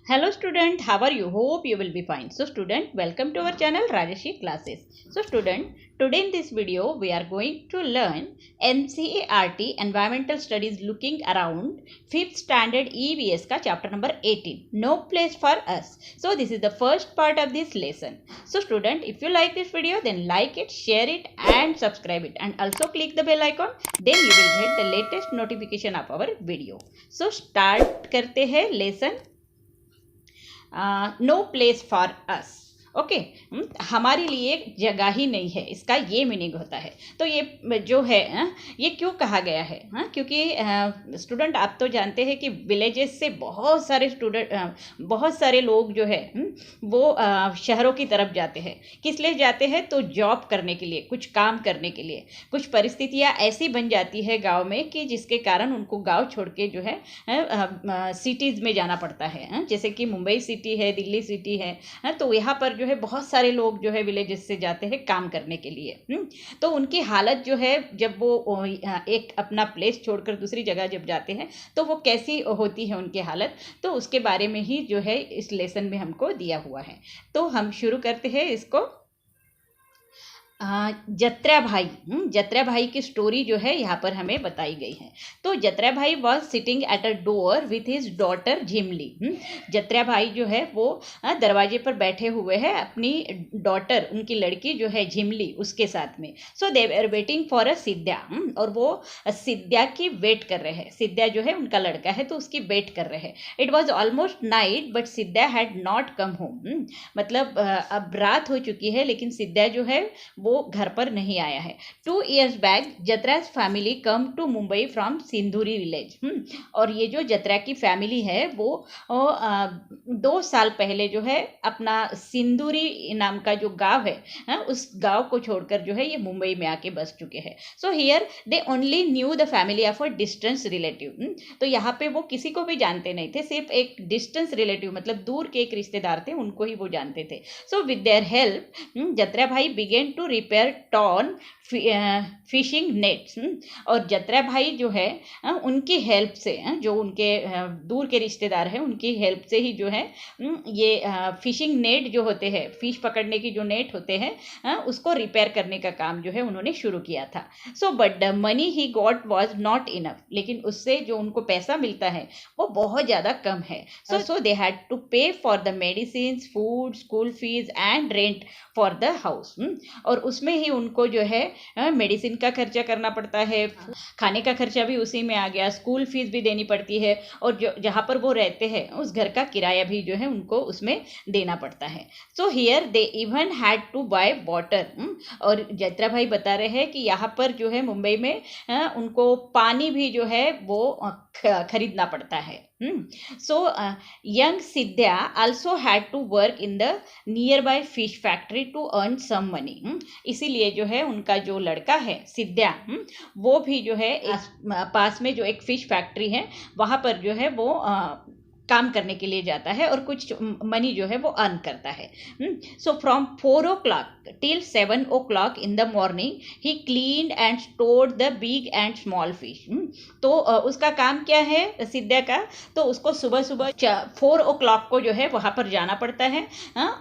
Hello student, how are you? Hope you will be fine. So student, welcome to our channel Rajashi Classes. So student, today in this video we are going to learn NCERT Environmental Studies looking around 5th standard EVS ka chapter number 18, No Place for Us. So this is the first part of this lesson. So student, if you like this video then like it, share it and subscribe it, and also click the bell icon, then you will get the latest notification of our video. So start karte hai lesson. No place for us. Okay, हमारे लिए जगह ही नहीं है, इसका ये meaning होता है. तो ये जो है ये क्यों कहा गया है? क्योंकि स्टूडेंट आप तो जानते हैं कि विलेजेस से बहुत सारे लोग जो है वो शहरों की तरफ जाते हैं. किस लिए जाते हैं? तो जॉब करने के लिए, कुछ काम करने के लिए. कुछ परिस्थितियाँ ऐसी बन जाती है गांव में कि जिसके कारण उनको गांव छोड़ के जो है सिटीज़ में जाना पड़ता है. जैसे कि मुंबई सिटी है, दिल्ली सिटी है, तो यहाँ पर जो है बहुत सारे लोग जो है विलेजेस से जाते हैं काम करने के लिए. तो उनकी हालत जो है जब वो एक अपना प्लेस छोड़कर दूसरी जगह जब जाते हैं तो वो कैसी होती है उनकी हालत, तो उसके बारे में ही जो है इस लेसन में हमको दिया हुआ है. तो हम शुरू करते हैं इसको. जत्रा भाई की स्टोरी जो है यहाँ पर हमें बताई गई है. तो Jatra bhai was sitting at a door with his daughter Jhimli. Jatra bhai जो है वो दरवाजे पर बैठे हुए हैं अपनी डॉटर, उनकी लड़की जो है झिमली, उसके साथ में. सो दे वर वेटिंग फॉर अ सिद्धा, और वो सिद्धा की वेट कर रहे हैं. सिद्धा जो है उनका लड़का है तो उसकी वेट कर रहे हैं. It was almost night but सिद्धा हैड नॉट कम होम. मतलब अब रात हो चुकी है लेकिन सिद्धा जो है वो घर पर नहीं आया है. 2 years back Jatra's family come to Mumbai from Sindhuri village. और ये जो जत्रा की फैमिली है वो 2 साल पहले जो है अपना सिंधुरी नाम का जो गांव है उस गांव को छोड़कर जो है ये मुंबई में आके बस चुके हैं. सो here they only new the family of a distance relative. तो यहाँ पे वो किसी को भी जानते नहीं थे, सिर्फ एक डिस्टेंस रिलेटिव मतलब दूर के एक रिश्तेदार थे, उनको ही वो जानते थे. So with their help Jatra bhai begin to repair torn fishing nets. और जत्रा भाई जो है उनकी हेल्प से, जो उनके दूर के रिश्तेदार हैं उनकी हेल्प से ही जो है ये फिशिंग नेट जो होते हैं, फिश पकड़ने की जो नेट होते हैं उसको रिपेयर करने का काम जो है उन्होंने शुरू किया था. So but the money he got was not enough. लेकिन उससे जो उनको पैसा मिलता है वो बहुत ज़्यादा कम है. सो दे हैड टू पे for the medicine, food, school fees and rent for the house. और उसमें ही उनको जो है मेडिसिन का खर्चा करना पड़ता है, खाने का खर्चा भी उसी में आ गया, स्कूल फीस भी देनी पड़ती है, और जो जहाँ पर वो रहते हैं उस घर का किराया भी जो है उनको उसमें देना पड़ता है. So here they even had to buy water. और जत्रा भाई बता रहे हैं कि यहाँ पर जो है मुंबई में उनको पानी भी जो है वो खरीदना पड़ता है. So young Sidhya also had to work in the nearby fish factory to earn some money. इसीलिए जो है उनका जो लड़का है सिद्धा वो भी जो है पास में जो एक फिश फैक्ट्री है वहाँ पर जो है वो काम करने के लिए जाता है और कुछ मनी जो है वो अर्न करता है. So from 4 o'clock till 7 o'clock in the morning he cleaned and stored the big and small fish. तो उसका काम क्या है सिद्धा का? तो उसको सुबह 4 o'clock को जो है वहाँ पर जाना पड़ता है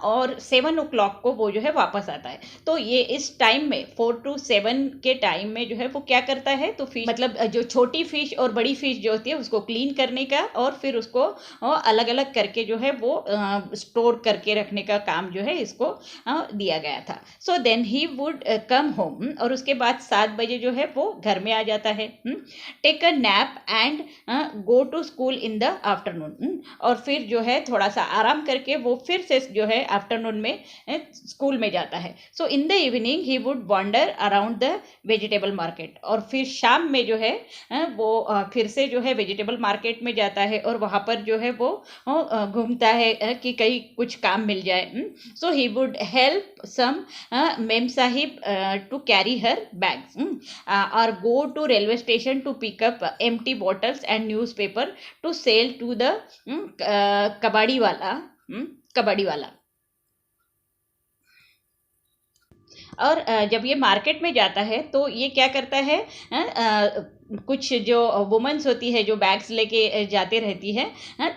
और 7 o'clock को वो जो है वापस आता है. तो ये इस टाइम में 4 to 7 के टाइम में जो है वो क्या करता है, तो फिश मतलब जो छोटी फिश और बड़ी फिश जो होती है उसको क्लीन करने का और फिर उसको अलग अलग करके जो है वो स्टोर करके रखने का काम जो है इसको दिया गया था. So then he would come home. और उसके बाद 7 बजे जो है वो घर में आ जाता है. Take a nap and go to school in the afternoon. और फिर जो है थोड़ा सा आराम करके वो फिर से जो है आफ्टरनून में स्कूल में जाता है. So in the evening he would wander around the vegetable market. और फिर शाम में जो है वो फिर से जो है वेजिटेबल मार्केट में जाता है और वहाँ पर जो है वो घूमता है कि कहीं कुछ काम मिल जाए. So he would help some memsahib to carry her bags और go to railway station to pick up empty bottles and newspaper to sell to the kabadiwala. और जब ये मार्केट में जाता है तो ये क्या करता है, कुछ जो वुमेन्स होती है जो बैग्स लेके जाते रहती है,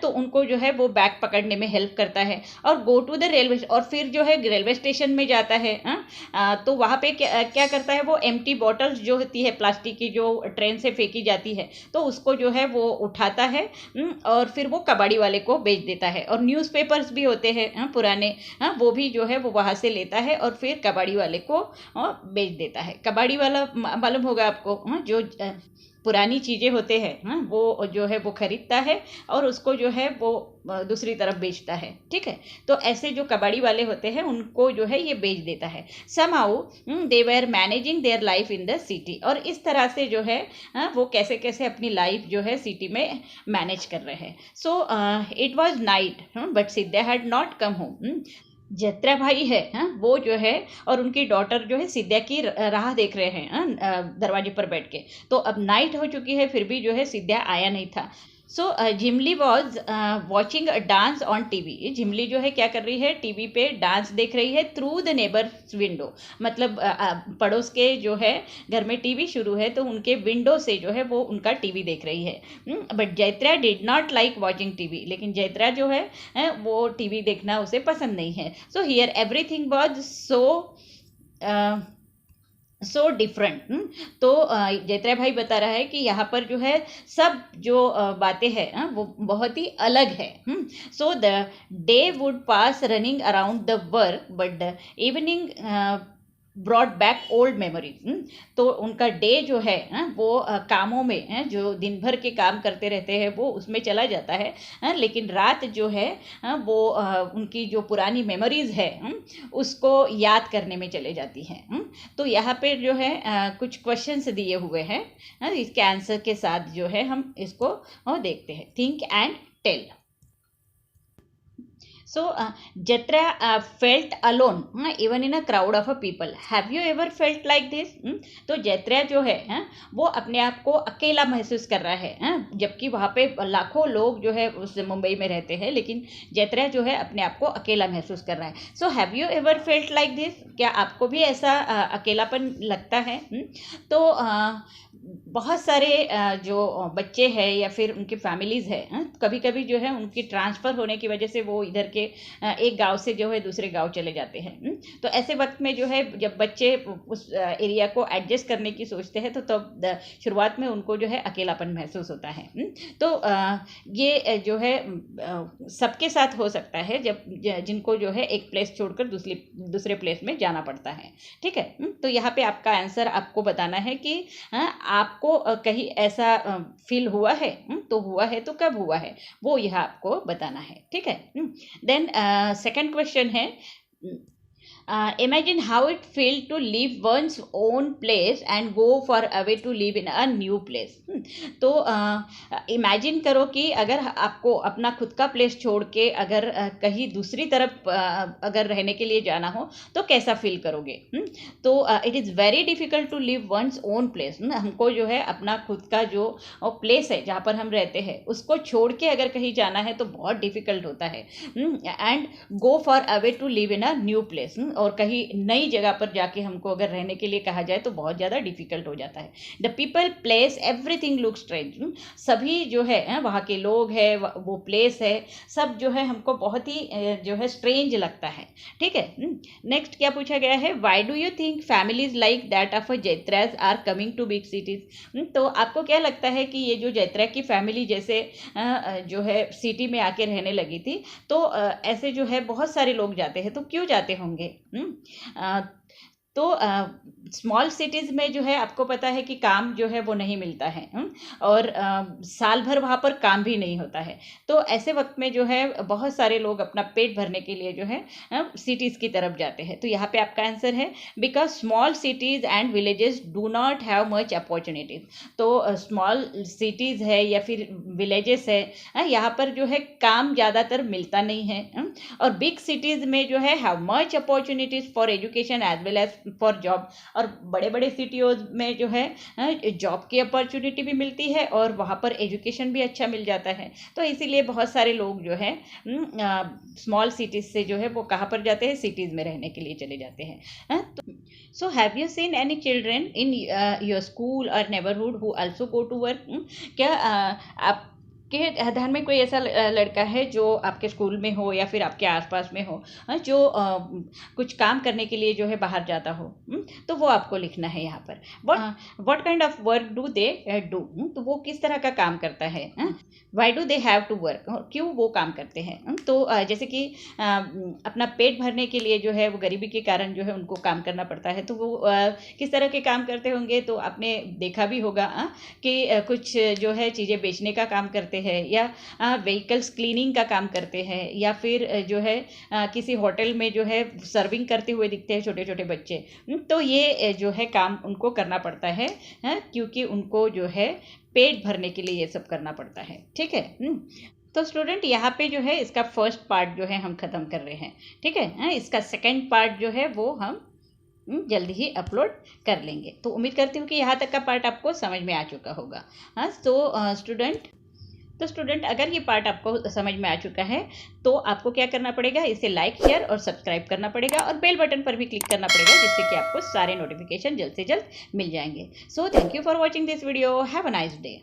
तो उनको जो है वो बैग पकड़ने में हेल्प करता है। और गो टू द रेलवे, और फिर जो है रेलवे स्टेशन में जाता है, तो वहाँ पे क्या करता है वो, एम्प्टी बॉटल्स जो होती है प्लास्टिक की जो ट्रेन से फेंकी जाती है, तो उसको जो है वो उठाता है और फिर वो कबाड़ी वाले को बेच देता है। और न्यूज़पेपर्स भी होते हैं पुराने, वो भी जो है वो वहाँ से लेता है और फिर कबाड़ी वाले को बेच देता है। कबाड़ी वाला मालूम होगा आपको, जो पुरानी चीज़ें होते हैं, वो जो है वो खरीदता है और उसको जो है वो दूसरी तरफ बेचता है। ठीक है, तो ऐसे जो कबाड़ी वाले होते हैं उनको जो है ये बेच देता है। Somehow they were managing their life in the city, और इस तरह से जो है वो कैसे कैसे अपनी लाइफ जो है सिटी में मैनेज कर रहे हैं। So it was night but सिद्धा हैड नॉट कम होम। जत्रा भाई है, वो जो है और उनकी डॉटर जो है सिद्धा की राह देख रहे हैं दरवाजे पर बैठ के। तो अब नाइट हो चुकी है फिर भी जो है सिद्धा आया नहीं था। So Jhimli was watching a dance on TV. Jhimli जो है क्या कर रही है, टीवी पे डांस देख रही है थ्रू द नेबर्स विंडो। मतलब पड़ोस के जो है घर में टीवी शुरू है तो उनके विंडो से जो है वो उनका टीवी देख रही है। But Jaitra did not like watching TV, लेकिन जैत्रा जो है वो टीवी देखना उसे पसंद नहीं है। So here everything was so different. तो जैत्रा भाई बता रहा है कि यहाँ पर जो है सब जो बातें हैं वो बहुत ही अलग है। So the day would pass running around the work but the evening brought back old memories. तो उनका डे जो है वो कामों में, जो दिन भर के काम करते रहते हैं वो उसमें चला जाता है, लेकिन रात जो है वो उनकी जो पुरानी मेमोरीज है उसको याद करने में चले जाती हैं। तो यहाँ पे जो है कुछ क्वेश्चंस दिए हुए हैं, इसके आंसर के साथ जो है हम इसको देखते हैं। Think and tell. So, Jatra felt alone even in a crowd of people. Have you ever felt like this? तो जैत्रा जो है वो अपने आप को अकेला महसूस कर रहा है, जबकि वहाँ पे लाखों लोग जो है उस मुंबई में रहते हैं, लेकिन जैत्रा जो है अपने आप को अकेला महसूस कर रहा है। So have you ever felt like this? क्या आपको भी ऐसा अकेलापन लगता है? तो बहुत सारे जो बच्चे हैं या फिर उनकी फैमिलीज़ है, कभी कभी जो है उनकी ट्रांसफ़र होने की वजह से वो इधर के एक गांव से जो है दूसरे गांव चले जाते हैं। तो ऐसे वक्त में जो है जब बच्चे उस एरिया को एडजस्ट करने की सोचते हैं तो तब शुरुआत में उनको जो है अकेलापन महसूस होता है। तो ये जो है सबके साथ हो सकता है जब जिनको जो है एक प्लेस छोड़कर दूसरे प्लेस में जाना पड़ता है। ठीक है, तो यहाँ पे आपका आंसर आपको बताना है कि आपको कहीं ऐसा फील हुआ है, तो हुआ है तो कब हुआ है वो यह आपको बताना है। ठीक है, देन सेकंड क्वेश्चन है, imagine how it feel to leave one's own place and go far away to live in a new place। तो इमेजिन करो कि अगर आपको अपना खुद का प्लेस छोड़ के अगर कहीं दूसरी तरफ अगर रहने के लिए जाना हो तो कैसा फील करोगे। तो it is very difficult to live one's own place. हमको जो है अपना खुद का जो प्लेस है जहाँ पर हम रहते हैं उसको छोड़ के अगर कहीं जाना है तो बहुत डिफ़िकल्ट होता है। And go for away to live in a new place, और कहीं नई जगह पर जाके हमको अगर रहने के लिए कहा जाए तो बहुत ज़्यादा डिफ़िकल्ट हो जाता है। The people place everything look strange. सभी जो है वहाँ के लोग हैं, वो प्लेस है, सब जो है हमको बहुत ही जो है स्ट्रेंज लगता है। ठीक है, नेक्स्ट क्या पूछा गया है, why do you think families like that of a Jaitra's are coming to big cities. तो आपको क्या लगता है कि ये जो जैत्रा की फैमिली जैसे जो है सिटी में आके रहने लगी थी, तो ऐसे जो है बहुत सारे लोग जाते हैं, तो क्यों जाते होंगे। तो स्मॉल सिटीज़ में जो है आपको पता है कि काम जो है वो नहीं मिलता है, और साल भर वहाँ पर काम भी नहीं होता है। तो ऐसे वक्त में जो है बहुत सारे लोग अपना पेट भरने के लिए जो है सिटीज़ की तरफ जाते हैं। तो यहाँ पे आपका आंसर है because small cities and villages do not have much opportunities. तो स्मॉल सिटीज़ है या फिर विलेजेस है, यहाँ पर जो है काम ज़्यादातर मिलता नहीं है, और बिग सिटीज़ में जो है have much opportunities for education as well as for job. और बड़े बड़े सिटीज़ में जो है जॉब की अपॉर्चुनिटी भी मिलती है और वहाँ पर एजुकेशन भी अच्छा मिल जाता है। तो इसीलिए बहुत सारे लोग जो है स्मॉल सिटीज़ से जो है वो कहाँ पर जाते हैं, सिटीज़ में रहने के लिए चले जाते हैं। So have you seen any children in your school or neighborhood who also go to work? क्या आपके ध्यान में कोई ऐसा लड़का है जो आपके स्कूल में हो या फिर आपके आसपास में हो, जो कुछ काम करने के लिए जो है बाहर जाता हो? तो वो आपको लिखना है यहाँ पर। What kind of work do they do, तो वो किस तरह का काम करता है। Why do they have to work, क्यों वो काम करते हैं। तो जैसे कि अपना पेट भरने के लिए जो है वो गरीबी के कारण जो है उनको काम करना पड़ता है, तो वो किस तरह के काम करते होंगे, तो आपने देखा भी होगा कि कुछ जो है चीज़ें बेचने का काम करते हैं, या व्हीकल्स क्लीनिंग का काम करते हैं, या फिर जो है किसी होटल में जो है सर्विंग करते हुए दिखते हैं छोटे छोटे बच्चे। तो ये जो है काम उनको करना पड़ता है, क्योंकि उनको जो है पेट भरने के लिए ये सब करना पड़ता है। ठीक है। तो स्टूडेंट यहाँ पे जो है इसका फर्स्ट पार्ट जो है हम ख़त्म कर रहे हैं। ठीक है। इसका सेकंड पार्ट जो है वो हम जल्दी ही अपलोड कर लेंगे। तो उम्मीद करती हूँ कि यहाँ तक का पार्ट आपको समझ में आ चुका होगा। हाँ, तो स्टूडेंट अगर ये पार्ट आपको समझ में आ चुका है तो आपको क्या करना पड़ेगा, इसे लाइक शेयर और सब्सक्राइब करना पड़ेगा, और बेल बटन पर भी क्लिक करना पड़ेगा, जिससे कि आपको सारे नोटिफिकेशन जल्द से जल्द मिल जाएंगे। So thank you for watching this video. Have a nice day.